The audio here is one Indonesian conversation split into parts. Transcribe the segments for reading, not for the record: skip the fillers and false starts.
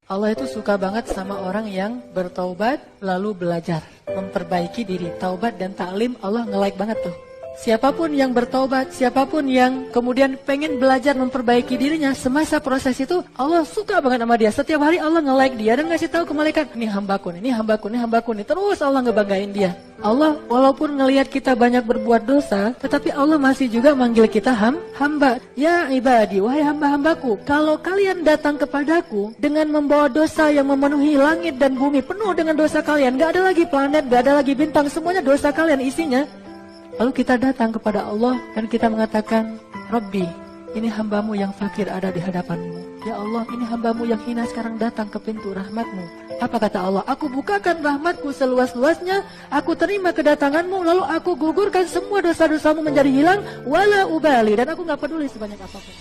Allah itu suka banget sama orang yang bertaubat lalu belajar, memperbaiki diri. Taubat dan taklim Allah nge-like banget tuh. Siapapun yang bertaubat, siapapun yang kemudian pengen belajar memperbaiki dirinya, semasa proses itu Allah suka banget sama dia. Setiap hari Allah nge-like dia dan ngasih tahu ke malaikat, ini hambaku nih, ini hambaku, ini hambaku nih. Terus Allah ngebanggain dia. Allah walaupun ngelihat kita banyak berbuat dosa, tetapi Allah masih juga manggil kita hamba. Ya ibadi, wahai hamba-hambaku, kalau kalian datang kepadaku dengan membawa dosa yang memenuhi langit dan bumi, penuh dengan dosa kalian, gak ada lagi planet, gak ada lagi bintang, semuanya dosa kalian isinya. Lalu kita datang kepada Allah dan kita mengatakan, Rabbi, ini hambamu yang fakir ada di hadapanmu. Ya Allah, ini hambamu yang hina sekarang datang ke pintu rahmatmu. Apa kata Allah? Aku bukakan rahmatku seluas-luasnya, aku terima kedatanganmu, lalu aku gugurkan semua dosa-dosamu menjadi hilang, wala ubali, dan aku gak peduli sebanyak apapun.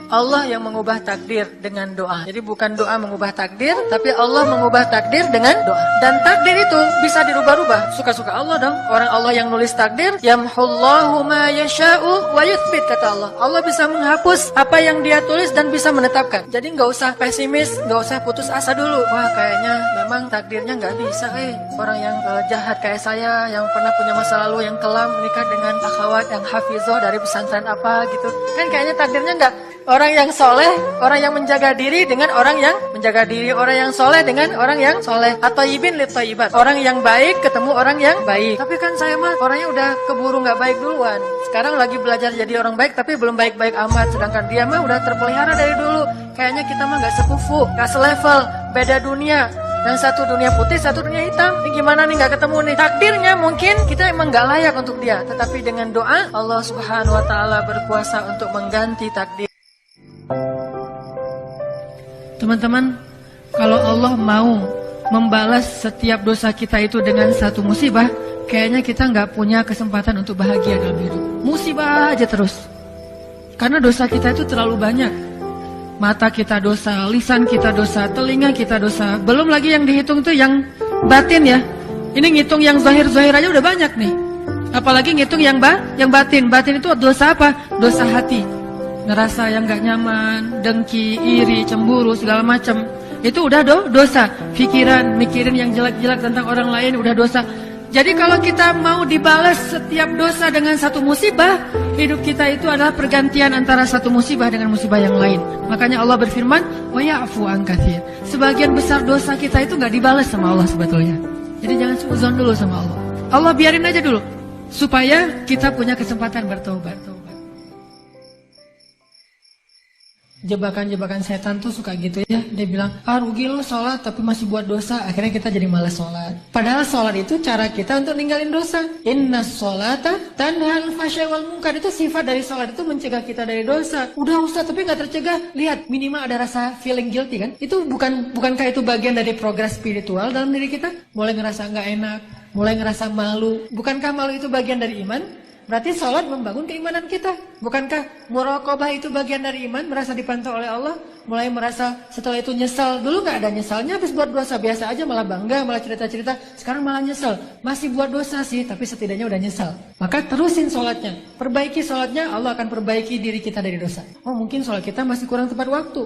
Allah yang mengubah takdir dengan doa. Jadi bukan doa mengubah takdir, tapi Allah mengubah takdir dengan doa. Dan takdir itu bisa dirubah-rubah. Suka-suka Allah dong. Orang Allah yang nulis takdir, yamhullahu ma yasha'u wa yuthbit, kata Allah. Allah bisa menghapus apa yang dia tulis dan bisa menetapkan. Jadi nggak usah pesimis, nggak usah putus asa dulu. Wah, kayaknya memang takdirnya nggak bisa. Orang yang jahat kayak saya, yang pernah punya masa lalu yang kelam, menikah dengan akhwat yang hafizoh dari pesantren apa gitu. Kan kayaknya takdirnya nggak. Orang yang soleh, orang yang menjaga diri dengan orang yang menjaga diri. Orang yang soleh dengan orang yang soleh. At-tayyibin lit-tayyibat. Orang yang baik ketemu orang yang baik. Tapi kan saya mah orangnya udah keburu gak baik duluan. Sekarang lagi belajar jadi orang baik tapi belum baik-baik amat. Sedangkan dia mah udah terpelihara dari dulu. Kayaknya kita mah gak sekufu, gak selevel, beda dunia. Yang satu dunia putih, satu dunia hitam. Ini gimana nih gak ketemu nih? Takdirnya mungkin kita emang gak layak untuk dia. Tetapi dengan doa, Allah Subhanahu wa ta'ala berkuasa untuk mengganti takdir. Teman-teman, kalau Allah mau membalas setiap dosa kita itu dengan satu musibah, kayaknya kita nggak punya kesempatan untuk bahagia dalam hidup. Musibah aja terus. Karena dosa kita itu terlalu banyak. Mata kita dosa, lisan kita dosa, telinga kita dosa. Belum lagi yang dihitung itu yang batin ya. Ini ngitung yang zahir-zahir aja udah banyak nih. Apalagi ngitung yang batin. Batin itu dosa apa? Dosa hati. Ngerasa yang gak nyaman, dengki, iri, cemburu, segala macam. Itu udah dosa. Mikirin yang jelek-jelek tentang orang lain udah dosa. Jadi kalau kita mau dibalas setiap dosa dengan satu musibah, hidup kita itu adalah pergantian antara satu musibah dengan musibah yang lain. Makanya Allah berfirman, wa ya'fu an katsir. Sebagian besar dosa kita itu gak dibalas sama Allah sebetulnya. Jadi jangan suudzon dulu sama Allah. Allah biarin aja dulu supaya kita punya kesempatan bertobat. Jebakan-jebakan setan tuh suka gitu ya. Dia bilang, rugi lo sholat tapi masih buat dosa. Akhirnya kita jadi malas sholat. Padahal sholat itu cara kita untuk ninggalin dosa. Inna sholata tanhal fahsya wal munkar. Itu sifat dari sholat itu mencegah kita dari dosa. Udah Ustaz tapi gak tercegah. Lihat, minimal ada rasa feeling guilty kan. Itu bukankah itu bagian dari progres spiritual dalam diri kita? Mulai ngerasa gak enak, mulai ngerasa malu. Bukankah malu itu bagian dari iman? Berarti sholat membangun keimanan kita. Bukankah muraqabah itu bagian dari iman? Merasa dipantau oleh Allah. Mulai merasa setelah itu nyesal. Dulu gak ada nyesalnya, habis buat dosa biasa aja, malah bangga, malah cerita-cerita. Sekarang malah nyesal. Masih buat dosa sih, tapi setidaknya udah nyesal. Maka terusin sholatnya. Perbaiki sholatnya, Allah akan perbaiki diri kita dari dosa. Oh mungkin sholat kita masih kurang tepat waktu.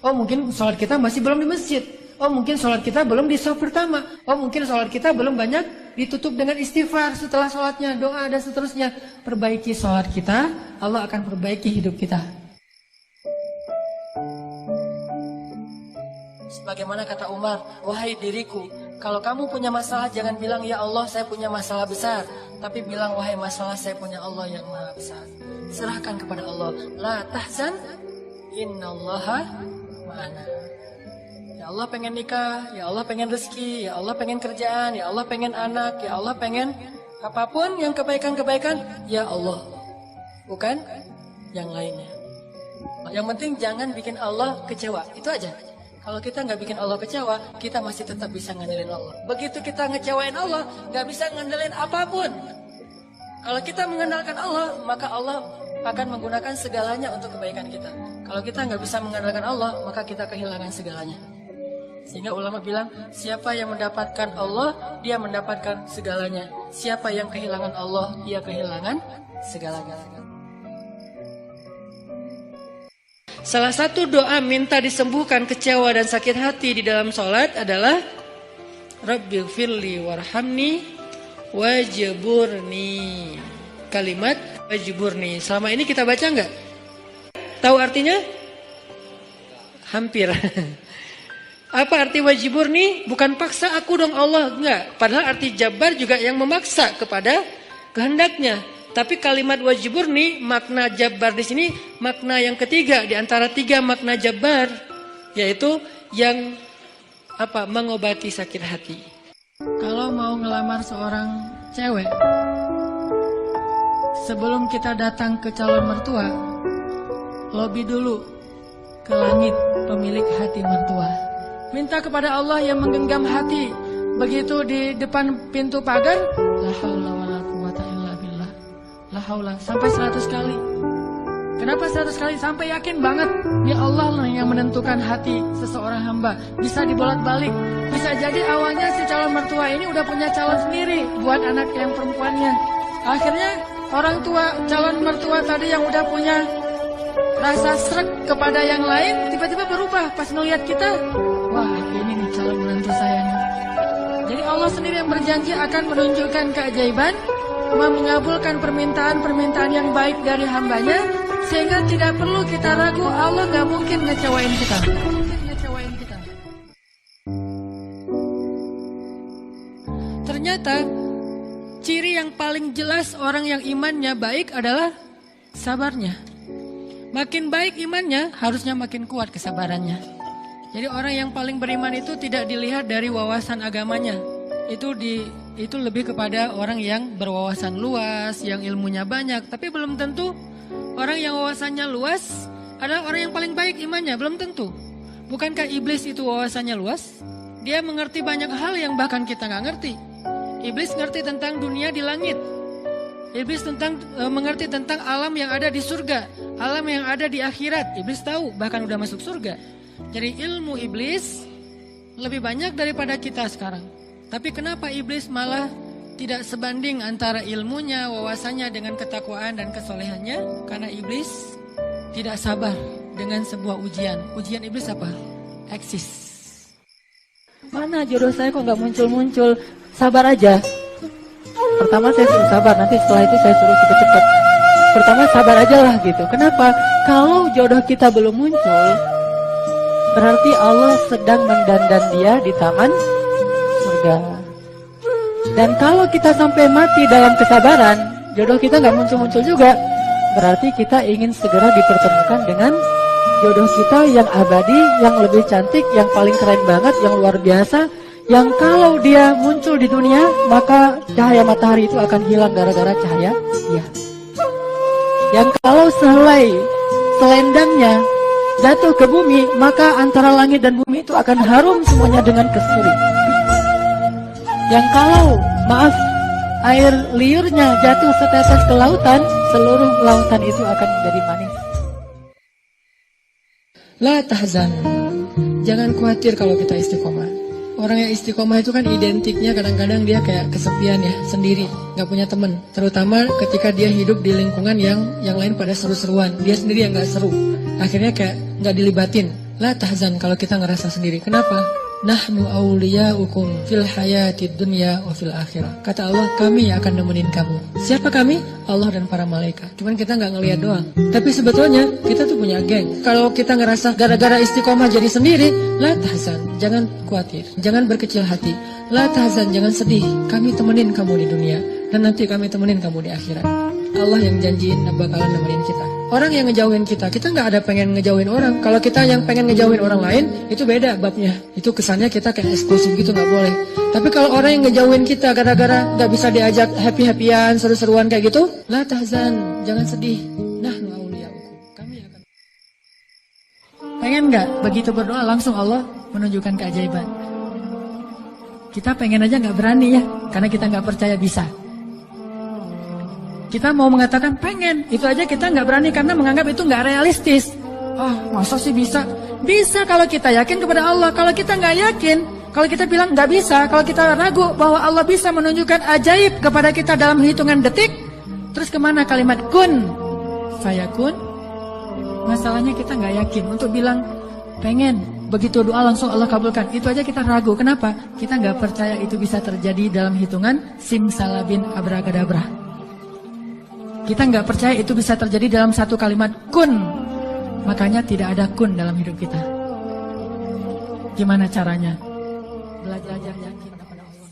Oh mungkin sholat kita masih belum di masjid. Oh mungkin sholat kita belum di shaf pertama. Oh mungkin sholat kita belum banyak ditutup dengan istighfar setelah sholatnya, doa dan seterusnya. Perbaiki sholat kita, Allah akan perbaiki hidup kita. Sebagaimana kata Umar, wahai diriku, kalau kamu punya masalah jangan bilang ya Allah saya punya masalah besar, tapi bilang wahai masalah saya punya Allah yang maha besar. Serahkan kepada Allah. La tahzan, innallaha ma'ana. Ya Allah pengen nikah, ya Allah pengen rezeki, ya Allah pengen kerjaan, ya Allah pengen anak, ya Allah pengen apapun yang kebaikan-kebaikan, ya Allah. Bukan yang lainnya. Yang penting jangan bikin Allah kecewa, itu aja. Kalau kita nggak bikin Allah kecewa, kita masih tetap bisa ngandelin Allah. Begitu kita ngecewain Allah, nggak bisa ngandelin apapun. Kalau kita mengandalkan Allah, maka Allah akan menggunakan segalanya untuk kebaikan kita. Kalau kita nggak bisa mengandalkan Allah, maka kita kehilangan segalanya. Sehingga ulama bilang, siapa yang mendapatkan Allah, dia mendapatkan segalanya. Siapa yang kehilangan Allah, dia kehilangan segalanya. Salah satu doa minta disembuhkan kecewa dan sakit hati di dalam sholat adalah Rabbighfirli warhamni wajburni. Kalimat wajburni. Selama ini kita baca enggak? Tahu artinya? Hampir. Apa arti wajburni? Bukan paksa aku dong Allah, enggak. Padahal arti jabbar juga yang memaksa kepada kehendaknya. Tapi kalimat wajburni, makna jabbar di sini makna yang ketiga di antara tiga makna jabbar, yaitu yang mengobati sakit hati. Kalau mau ngelamar seorang cewek, sebelum kita datang ke calon mertua, lobi dulu ke langit pemilik hati mertua. Minta kepada Allah yang menggenggam hati. Begitu di depan pintu pagar, la haula wala quwata illa billah. La haula sampai 100 kali. Kenapa 100 kali? Sampai yakin banget ya Allah yang menentukan hati seseorang hamba. Bisa dibolak-balik. Bisa jadi awalnya si calon mertua ini udah punya calon sendiri buat anak yang perempuannya. Akhirnya orang tua calon mertua tadi yang udah punya rasa srek kepada yang lain tiba-tiba berubah pas ngelihat kita. Wah, ini nih calon menantu saya nih. Jadi Allah sendiri yang berjanji akan menunjukkan keajaiban, mengabulkan permintaan-permintaan yang baik dari hambanya, sehingga tidak perlu kita ragu, Allah gak mungkin ngecewain kita. Ternyata ciri yang paling jelas orang yang imannya baik adalah sabarnya. Makin baik imannya, harusnya makin kuat kesabarannya. Jadi orang yang paling beriman itu tidak dilihat dari wawasan agamanya. Itu lebih kepada orang yang berwawasan luas, yang ilmunya banyak. Tapi belum tentu orang yang wawasannya luas adalah orang yang paling baik imannya. Belum tentu. Bukankah iblis itu wawasannya luas? Dia mengerti banyak hal yang bahkan kita nggak ngerti. Iblis ngerti tentang dunia di langit. Iblis mengerti tentang alam yang ada di surga, alam yang ada di akhirat. Iblis tahu, bahkan udah masuk surga. Jadi ilmu iblis lebih banyak daripada kita sekarang. Tapi kenapa iblis malah tidak sebanding antara ilmunya, wawasannya dengan ketakwaan dan kesolehannya? Karena iblis tidak sabar dengan sebuah ujian. Ujian iblis apa? Eksis. Mana jodoh saya kok nggak muncul-muncul? Sabar aja. Pertama saya suruh sabar, nanti setelah itu saya suruh cepet-cepet. Pertama sabar aja lah gitu. Kenapa? Kalau jodoh kita belum muncul, berarti Allah sedang mendandan dia di taman surga. Dan kalau kita sampai mati dalam kesabaran, jodoh kita nggak muncul-muncul juga, berarti kita ingin segera dipertemukan dengan jodoh kita yang abadi, yang lebih cantik, yang paling keren banget, yang luar biasa, yang kalau dia muncul di dunia, maka cahaya matahari itu akan hilang gara-gara cahaya dia. Yang kalau selendangnya jatuh ke bumi, maka antara langit dan bumi itu akan harum semuanya dengan kasturi. Yang kalau, air liurnya jatuh setetes ke lautan, seluruh lautan itu akan menjadi manis. La tahzan. Jangan khawatir kalau kita istiqomah. Orang yang istiqomah itu kan identiknya kadang-kadang dia kayak kesepian ya, sendiri, gak punya teman. Terutama ketika dia hidup di lingkungan yang lain pada seru-seruan, dia sendiri yang gak seru. Akhirnya kayak gak dilibatin. La tahzan kalau kita ngerasa sendiri. Kenapa? Nahnu awliya'ukum fil hayatid dunya wa fil akhirah. Kata Allah, kami akan nemenin kamu. Siapa kami? Allah dan para malaikat. Cuman kita gak ngelihat doang. Tapi sebetulnya kita tuh punya geng. Kalau kita ngerasa gara-gara istiqomah jadi sendiri, la tahzan, jangan khawatir, jangan berkecil hati. La tahzan, jangan sedih. Kami temenin kamu di dunia, dan nanti kami temenin kamu di akhirat. Allah yang janjiin bakalan nemenin kita. Orang yang ngejauhin kita nggak ada pengen ngejauhin orang. Kalau kita yang pengen ngejauhin orang lain, itu beda babnya. Itu kesannya kita kayak eksklusif gitu, nggak boleh. Tapi kalau orang yang ngejauhin kita gara-gara nggak bisa diajak happy-happyan, seru-seruan kayak gitu, la tahzan, jangan sedih. Nahnu awliya'ukum, kami akan. Pengen nggak begitu berdoa langsung Allah menunjukkan keajaiban? Kita pengen aja nggak berani ya, karena kita nggak percaya bisa. Kita mau mengatakan pengen, itu aja kita nggak berani karena menganggap itu nggak realistis. Masa sih bisa? Bisa kalau kita yakin kepada Allah. Kalau kita nggak yakin, kalau kita bilang nggak bisa, kalau kita ragu bahwa Allah bisa menunjukkan ajaib kepada kita dalam hitungan detik, terus kemana kalimat kun? Fayakun. Masalahnya kita nggak yakin untuk bilang pengen begitu doa langsung Allah kabulkan. Itu aja kita ragu. Kenapa? Kita nggak percaya itu bisa terjadi dalam hitungan simsalabin abracadabra. Kita nggak percaya itu bisa terjadi dalam satu kalimat kun. Makanya tidak ada kun dalam hidup kita. Gimana caranya? Belajar yakin kepada Allah.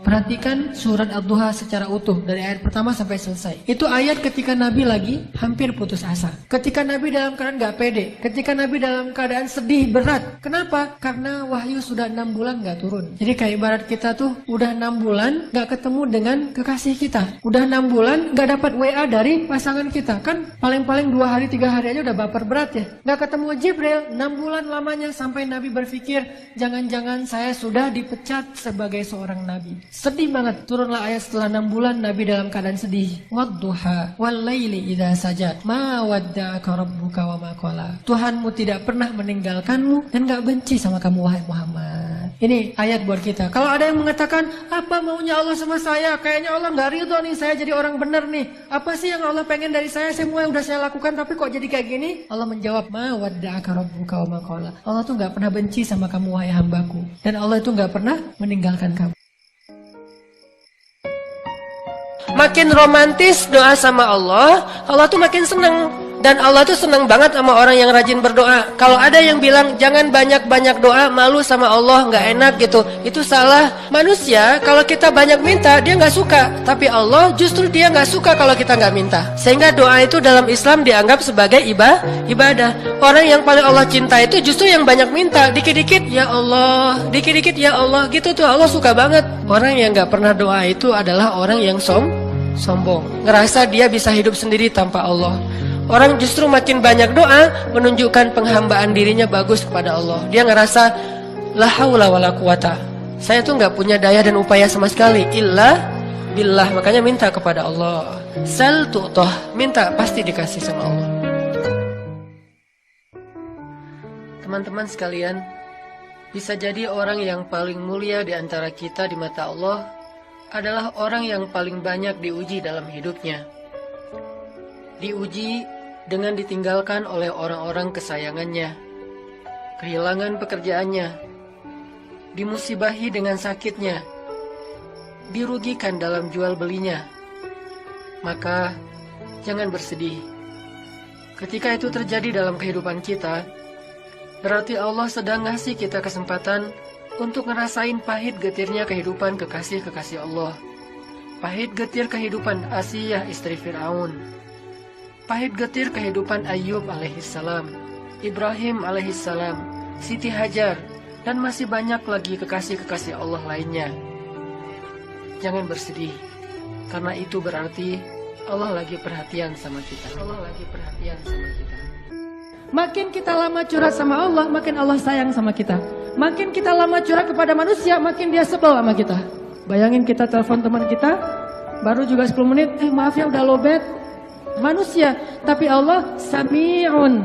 Perhatikan surat Ad-Duha secara utuh dari ayat pertama sampai selesai. Itu ayat ketika Nabi lagi hampir putus asa. Ketika Nabi dalam keadaan gak pede. Ketika Nabi dalam keadaan sedih berat. Kenapa? Karena wahyu sudah 6 bulan gak turun. Jadi kayak ibarat kita tuh udah 6 bulan gak ketemu dengan kekasih kita. Udah 6 bulan gak dapat WA dari pasangan kita. Kan paling-paling 2 hari 3 hari aja udah baper berat ya. Gak ketemu Jibril 6 bulan lamanya sampai Nabi berpikir jangan-jangan saya sudah dipecat sebagai seorang Nabi. Sedih banget. Turunlah ayat setelah 6 bulan Nabi dalam keadaan sedih. Wadduha wal-laili idza saja ma wadda'aka rabbuka wa ma qala. Tuhanmu tidak pernah meninggalkanmu dan gak benci sama kamu wahai Muhammad. Ini ayat buat kita. Kalau ada yang mengatakan apa maunya Allah sama saya? Kayaknya Allah gak ridho nih saya jadi orang benar nih. Apa sih yang Allah pengen dari saya? Semua yang udah saya lakukan tapi kok jadi kayak gini? Allah menjawab ma wadda'aka rabbuka wa ma qala. Allah tuh gak pernah benci sama kamu wahai hambaku. Dan Allah itu gak pernah meninggalkan kamu. Makin romantis doa sama Allah, Allah tuh makin senang. Dan Allah tuh senang banget sama orang yang rajin berdoa. Kalau ada yang bilang jangan banyak-banyak doa, malu sama Allah, nggak enak gitu, itu salah. Manusia kalau kita banyak minta dia nggak suka, tapi Allah justru dia nggak suka kalau kita nggak minta. Sehingga doa itu dalam Islam dianggap sebagai ibadah. Orang yang paling Allah cinta itu justru yang banyak minta, dikit-dikit ya Allah, dikit-dikit ya Allah, gitu tuh Allah suka banget. Orang yang nggak pernah doa itu adalah orang yang sombong, ngerasa dia bisa hidup sendiri tanpa Allah. Orang justru makin banyak doa menunjukkan penghambaan dirinya bagus kepada Allah. Dia ngerasa la haula wala quwata. Saya tuh nggak punya daya dan upaya sama sekali illa billah. Makanya minta kepada Allah. Sal tu'tah, minta pasti dikasih sama Allah. Teman-teman sekalian, bisa jadi orang yang paling mulia di antara kita di mata Allah adalah orang yang paling banyak diuji dalam hidupnya. Diuji dengan ditinggalkan oleh orang-orang kesayangannya, kehilangan pekerjaannya, dimusibahi dengan sakitnya, dirugikan dalam jual belinya. Maka jangan bersedih. Ketika itu terjadi dalam kehidupan kita, berarti Allah sedang ngasih kita kesempatan untuk ngerasain pahit getirnya kehidupan kekasih-kekasih Allah. Pahit getir kehidupan Asiyah istri Fir'aun. Pahit getir kehidupan Ayub alaihissalam, Ibrahim alaihissalam, Siti Hajar, dan masih banyak lagi kekasih-kekasih Allah lainnya. Jangan bersedih, karena itu berarti Allah lagi perhatian sama kita. Allah lagi perhatian sama kita. Makin kita lama curhat sama Allah, makin Allah sayang sama kita. Makin kita lama curhat kepada manusia, makin dia sebel sama kita. Bayangin kita telepon teman kita, baru juga 10 menit, maaf ya udah lowbat. Manusia, tapi Allah Sami'un,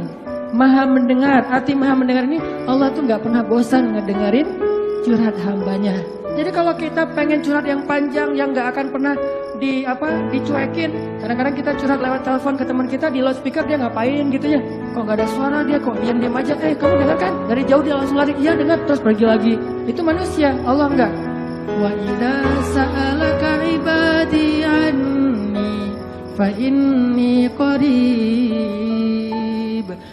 maha mendengar. Arti maha mendengar ini, Allah tuh gak pernah bosan ngedengerin curhat hambanya. Jadi kalau kita pengen curhat yang panjang, yang gak akan pernah dicuekin. Kadang-kadang kita curhat lewat telepon ke teman kita, di loudspeaker dia ngapain gitu ya. Kok gak ada suara dia, kok diam-diam aja. Kamu dengar kan? Dari jauh dia langsung lari, iya dengar, terus pergi lagi. Itu manusia, Allah enggak. Wa idza sa'alaka ibadi anni fa inni qarib.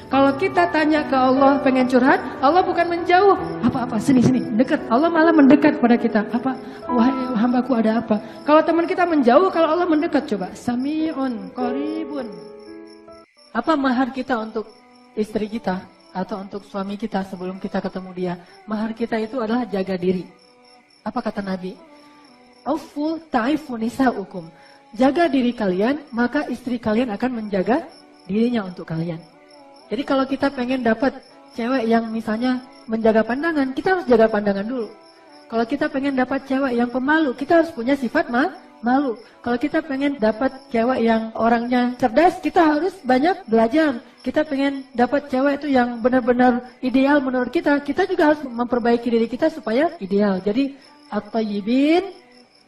Kalau kita tanya ke Allah pengen curhat, Allah bukan menjauh. Apa-apa, sini dekat. Allah malah mendekat pada kita. Apa? Wahai hambaku ada apa? Kalau teman kita menjauh, kalau Allah mendekat, coba. Sami'un qaribun. Apa mahar kita untuk istri kita atau untuk suami kita sebelum kita ketemu dia? Mahar kita itu adalah jaga diri. Apa kata Nabi? Aufu ta'ifu nisa'ukum. Jaga diri kalian, maka istri kalian akan menjaga dirinya untuk kalian. Jadi kalau kita pengen dapat cewek yang misalnya menjaga pandangan, kita harus jaga pandangan dulu. Kalau kita pengen dapat cewek yang pemalu, kita harus punya sifat malu. Kalau kita pengen dapat cewek yang orangnya cerdas, kita harus banyak belajar. Kita pengen dapat cewek itu yang benar-benar ideal menurut kita, kita juga harus memperbaiki diri kita supaya ideal. Jadi at-tayyibin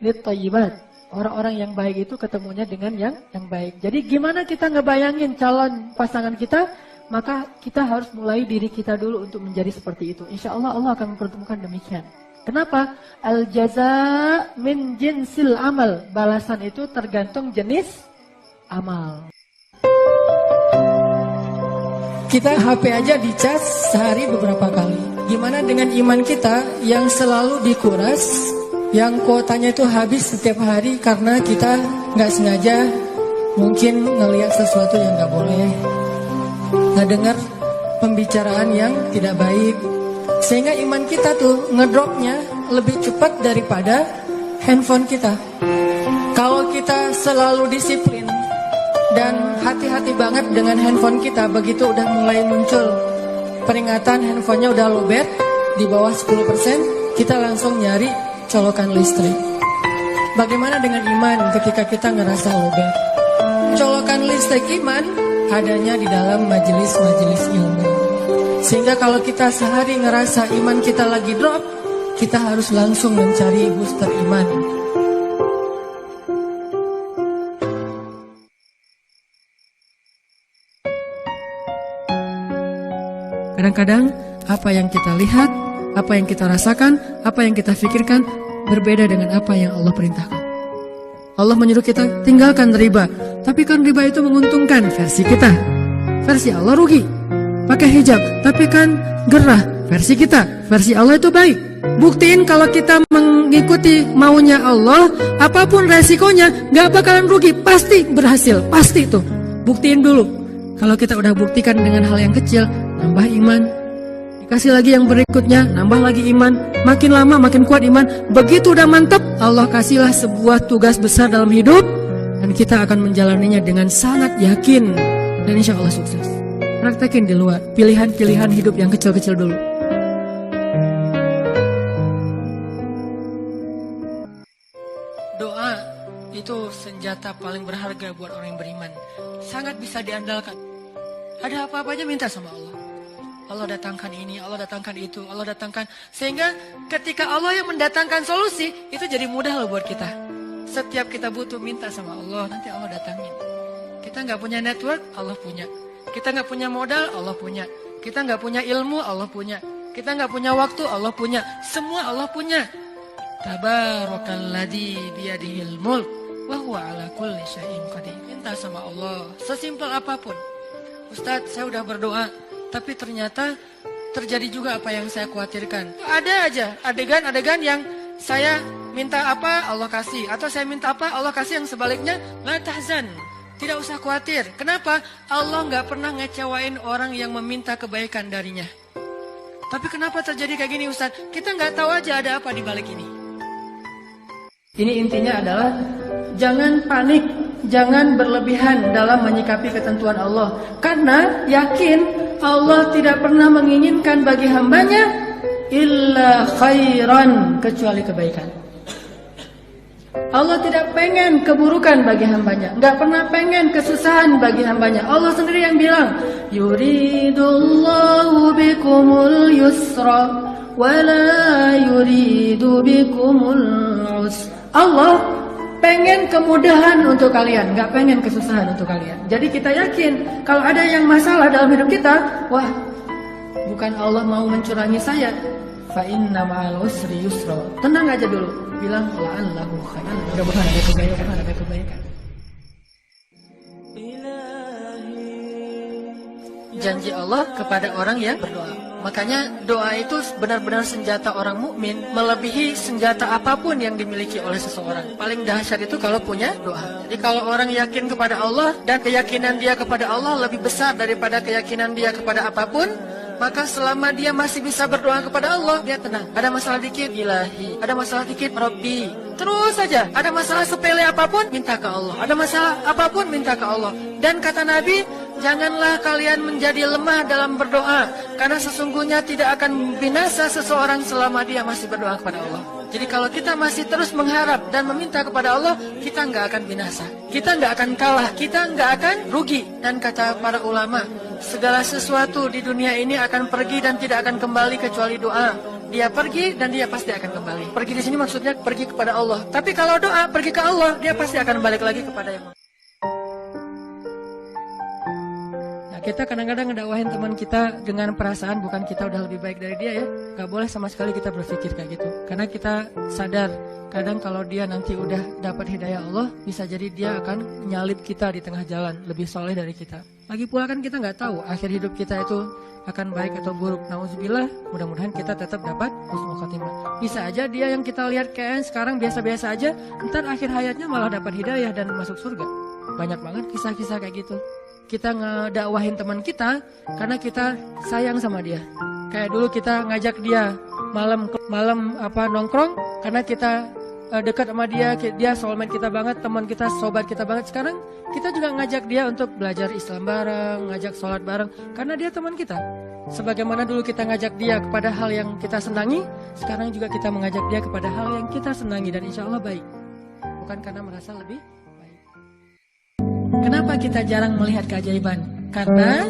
lit-tayyibat. Orang-orang yang baik itu ketemunya dengan yang baik. Jadi gimana kita ngebayangin calon pasangan kita? Maka kita harus mulai diri kita dulu untuk menjadi seperti itu. Insya Allah Allah akan mempertemukan demikian. Kenapa? Al jaza min jinsil amal. Balasan itu tergantung jenis amal. Kita HP aja dicas sehari beberapa kali. Gimana dengan iman kita yang selalu dikuras, yang kuotanya itu habis setiap hari karena kita nggak sengaja mungkin ngelihat sesuatu yang nggak boleh, ngedengar pembicaraan yang tidak baik, sehingga iman kita tuh ngedropnya lebih cepat daripada handphone kita. Kalau kita selalu disiplin dan hati-hati banget dengan handphone kita, begitu udah mulai muncul peringatan handphonenya udah lowbat di bawah 10%, kita langsung nyari colokan listrik. Bagaimana dengan iman ketika kita ngerasa lowbat? Colokan listrik iman adanya di dalam majelis-majelis ilmu. Sehingga kalau kita sehari ngerasa iman kita lagi drop, kita harus langsung mencari booster iman. Kadang-kadang apa yang kita lihat, apa yang kita rasakan, apa yang kita pikirkan berbeda dengan apa yang Allah perintahkan. Allah menyuruh kita tinggalkan riba, tapi kan riba itu menguntungkan versi kita. Versi Allah rugi. Pakai hijab, tapi kan gerah versi kita. Versi Allah itu baik. Buktiin kalau kita mengikuti maunya Allah, apapun resikonya gak bakalan rugi, pasti berhasil, pasti itu. Buktiin dulu. Kalau kita udah buktikan dengan hal yang kecil, nambah iman. Dikasih lagi yang berikutnya, nambah lagi iman. Makin lama makin kuat iman. Begitu udah mantap, Allah kasihlah sebuah tugas besar dalam hidup, dan kita akan menjalaninya dengan sangat yakin, dan insya Allah sukses. Praktekin di luar, pilihan-pilihan hidup yang kecil-kecil dulu. Doa itu senjata paling berharga buat orang yang beriman. Sangat bisa diandalkan. Ada apa-apa aja minta sama Allah. Allah datangkan ini, Allah datangkan itu, Allah datangkan. Sehingga ketika Allah yang mendatangkan solusi, itu jadi mudah loh buat kita. Setiap kita butuh minta sama Allah, nanti Allah datangin. Kita nggak punya network, Allah punya. Kita nggak punya modal, Allah punya. Kita nggak punya ilmu, Allah punya. Kita nggak punya waktu, Allah punya. Semua Allah punya. Tabarakalladzi biyadihil mulk wa huwa ala kulli syai'in qadir. Minta sama Allah, sesimpel apapun. Ustadz, saya udah berdoa, tapi ternyata terjadi juga apa yang saya khawatirkan. Ada aja adegan-adegan yang saya minta apa, Allah kasih. Atau saya minta apa, Allah kasih, yang sebaliknya. La tahzan, tidak usah khawatir. Kenapa? Allah nggak pernah ngecewain orang yang meminta kebaikan darinya. Tapi kenapa terjadi kayak gini Ustaz? Kita nggak tahu aja ada apa di balik ini. Ini intinya adalah jangan panik, jangan berlebihan dalam menyikapi ketentuan Allah. Karena yakin Allah tidak pernah menginginkan bagi hambanya illa khairan, kecuali kebaikan. Allah tidak pengen keburukan bagi hambanya, nggak pernah pengen kesusahan bagi hambanya. Allah sendiri yang bilang, yuridullahu bikumul yusra wala yuridu bikumul usra. Allah pengen kemudahan untuk kalian, nggak pengen kesusahan untuk kalian. Jadi kita yakin kalau ada yang masalah dalam hidup kita, wah, bukan Allah mau mencurangi saya. Fa inna ma'al usri yusra. Tenang aja dulu, bilang la'allahu khairan. Mudah-mudahan ada kebaikan. Janji Allah kepada orang yang berdoa. Makanya doa itu benar-benar senjata orang mukmin, melebihi senjata apapun yang dimiliki oleh seseorang. Paling dahsyat itu kalau punya doa. Jadi kalau orang yakin kepada Allah dan keyakinan dia kepada Allah lebih besar daripada keyakinan dia kepada apapun, maka selama dia masih bisa berdoa kepada Allah, dia tenang. Ada masalah dikit, ilahi. Ada masalah dikit, Rabbi. Terus saja. Ada masalah sepele apapun, minta ke Allah. Ada masalah apapun, minta ke Allah. Dan kata Nabi, janganlah kalian menjadi lemah dalam berdoa, karena sesungguhnya tidak akan binasa seseorang selama dia masih berdoa kepada Allah. Jadi kalau kita masih terus mengharap dan meminta kepada Allah, kita nggak akan binasa. Kita nggak akan kalah, kita nggak akan rugi. Dan kata para ulama, segala sesuatu di dunia ini akan pergi dan tidak akan kembali kecuali doa. dia pergi dan dia pasti akan kembali. Pergi di sini maksudnya pergi kepada Allah. Tapi kalau doa pergi ke Allah, dia pasti akan balik lagi kepada yang. Nah, kita kadang-kadang ngedakwahin teman kita dengan perasaan bukan kita udah lebih baik dari dia ya. Gak boleh sama sekali kita berpikir kayak gitu. Karena kita sadar kadang kalau dia nanti udah dapat hidayah Allah, bisa jadi dia akan nyalip kita di tengah jalan, lebih soleh dari kita. Lagi pula kan kita nggak tahu akhir hidup kita itu akan baik atau buruk. Nauzubillah, mudah-mudahan kita tetap dapat husnul khotimah. Bisa aja dia yang kita lihat kayak sekarang biasa-biasa aja, ntar akhir hayatnya malah dapat hidayah dan masuk surga. Banyak banget kisah-kisah kayak gitu. Kita ngedakwahin teman kita karena kita sayang sama dia. Kayak dulu kita ngajak dia malam nongkrong karena kita dekat sama dia soulmate kita banget, teman kita, sobat kita banget. Sekarang kita juga ngajak dia untuk belajar Islam bareng, ngajak sholat bareng, karena dia teman kita. Sebagaimana dulu kita ngajak dia kepada hal yang kita senangi, sekarang juga kita mengajak dia kepada hal yang kita senangi dan insya Allah baik. Bukan karena merasa lebih baik. Kenapa kita jarang melihat keajaiban? Karena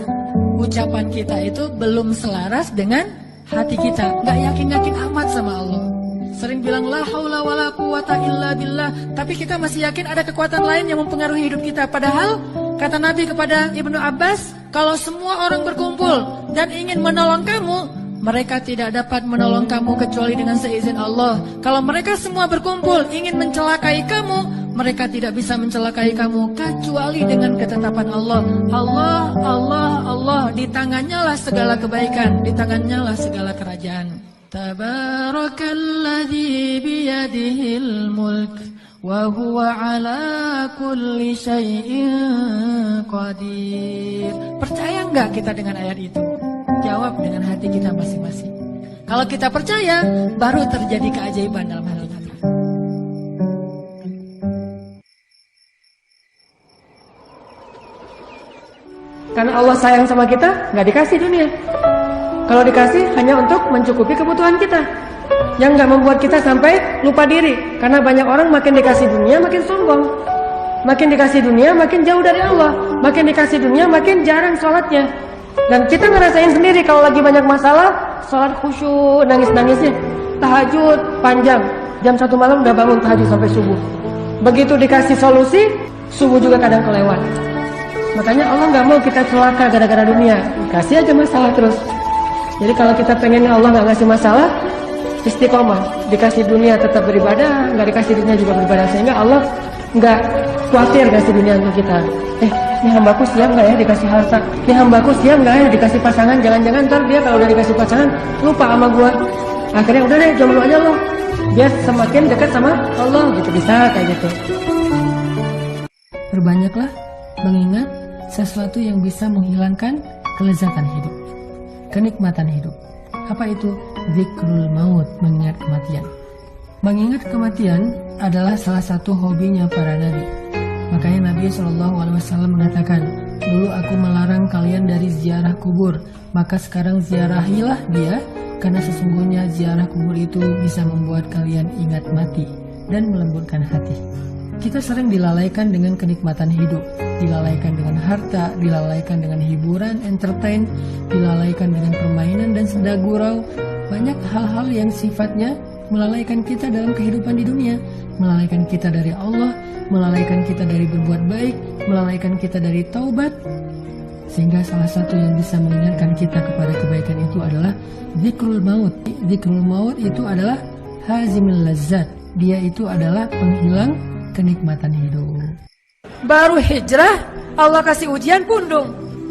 ucapan kita itu belum selaras dengan hati kita, nggak yakin-yakin amat sama Allah. Sering bilang la haula wala quwata illa billah, tapi kita masih yakin ada kekuatan lain yang mempengaruhi hidup kita. Padahal kata Nabi kepada Ibnu Abbas, kalau semua orang berkumpul dan ingin menolong kamu, mereka tidak dapat menolong kamu kecuali dengan seizin Allah. Kalau mereka semua berkumpul ingin mencelakai kamu, mereka tidak bisa mencelakai kamu kecuali dengan ketetapan Allah. Allah, di tangannya lah segala kebaikan, di tangannya lah segala kerajaan. Tabarakalladzi biyadihil mulk wa huwa ala kulli syai'in qadir. Percaya enggak kita dengan ayat itu? Jawab dengan hati kita masing-masing. Kalau kita percaya, baru terjadi keajaiban dalam hidup kita. Karena Allah sayang sama kita, nggak dikasih dunia. Kalau dikasih hanya untuk mencukupi kebutuhan kita, yang nggak membuat kita sampai lupa diri. Karena banyak orang makin dikasih dunia makin sombong, makin dikasih dunia makin jauh dari Allah, makin dikasih dunia makin jarang sholatnya. Dan kita ngerasain sendiri kalau lagi banyak masalah, sholat khusyuk, nangis-nangisnya, tahajud panjang, jam 1 malam udah bangun tahajud sampai subuh. Begitu dikasih solusi, subuh juga kadang kelewat. Makanya Allah nggak mau kita celaka gara-gara dunia, kasih aja masalah terus. Jadi kalau kita pengen Allah nggak ngasih masalah, istiqomah, dikasih dunia tetap beribadah, nggak dikasih dunia juga beribadah, sehingga Allah nggak khawatir kasih dunia untuk kita. Ini hambaku siap nggak ya dikasih harta? Ini hambaku siap nggak ya dikasih pasangan? Jangan-jangan ntar dia kalau udah dikasih pasangan lupa sama gua. Akhirnya udah deh jomblo aja lo, biar semakin dekat sama Allah gitu, bisa kayak gitu. Berbanyaklah mengingat sesuatu yang bisa menghilangkan kelezatan hidup, kenikmatan hidup. Apa itu? Zikrul maut, mengingat kematian. Mengingat kematian adalah salah satu hobinya para nabi. Makanya Nabi SAW mengatakan, dulu aku melarang kalian dari ziarah kubur, maka sekarang ziarahilah dia, karena sesungguhnya ziarah kubur itu bisa membuat kalian ingat mati dan melembutkan hati. Kita sering dilalaikan dengan kenikmatan hidup, dilalaikan dengan harta, dilalaikan dengan hiburan, entertain, dilalaikan dengan permainan dan senda gurau. Banyak hal-hal yang sifatnya melalaikan kita dalam kehidupan di dunia, melalaikan kita dari Allah, melalaikan kita dari berbuat baik, melalaikan kita dari taubat. Sehingga salah satu yang bisa mengingatkan kita kepada kebaikan itu adalah zikrul maut. Zikrul maut itu adalah hazimul lazzat. Dia itu adalah penghilang kenikmatan hidup. Baru hijrah, Allah kasih ujian pundung.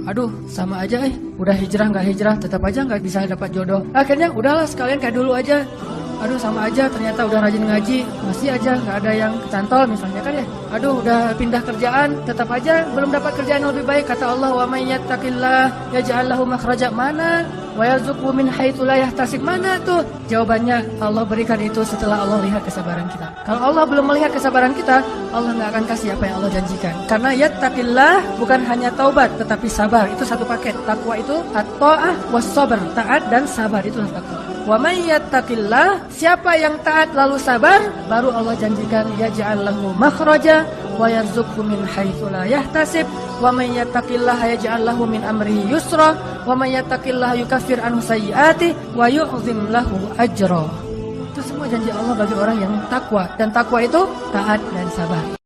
Aduh, sama aja udah hijrah nggak hijrah, tetap aja nggak bisa dapat jodoh. Akhirnya udahlah sekalian kayak dulu aja. Aduh sama aja, ternyata udah rajin ngaji, masih aja nggak ada yang kecantol misalnya kan ya. Aduh udah pindah kerjaan, tetap aja belum dapat kerjaan yang lebih baik. Kata Allah, wa may yattaqillah yaj'al lahu makhraja. Mana? Wa yarzuqhu min haitsu la yahtasib. Mana tuh? Jawabannya Allah berikan itu setelah Allah lihat kesabaran kita. Kalau Allah belum melihat kesabaran kita, Allah nggak akan kasih apa yang Allah janjikan. Karena yattaqillah bukan hanya taubat, tetapi sabar. Itu satu paket. Takwa itu at-ta'ah was sabr, taat dan sabar, itu takwa. Wa may yattaqillah, siapa yang taat lalu sabar, baru Allah janjikan yaj'al lahu makhraja wa yarzuqhu min haitsu la yahtasib. Wa may yattaqillah yaj'al lahu min amrihi yusra. Wa may yattaqillaha yukaffir anhu sayyi'ati wa yu'zim lahu ajra. Itu semua janji Allah bagi orang yang takwa, dan takwa itu taat dan sabar.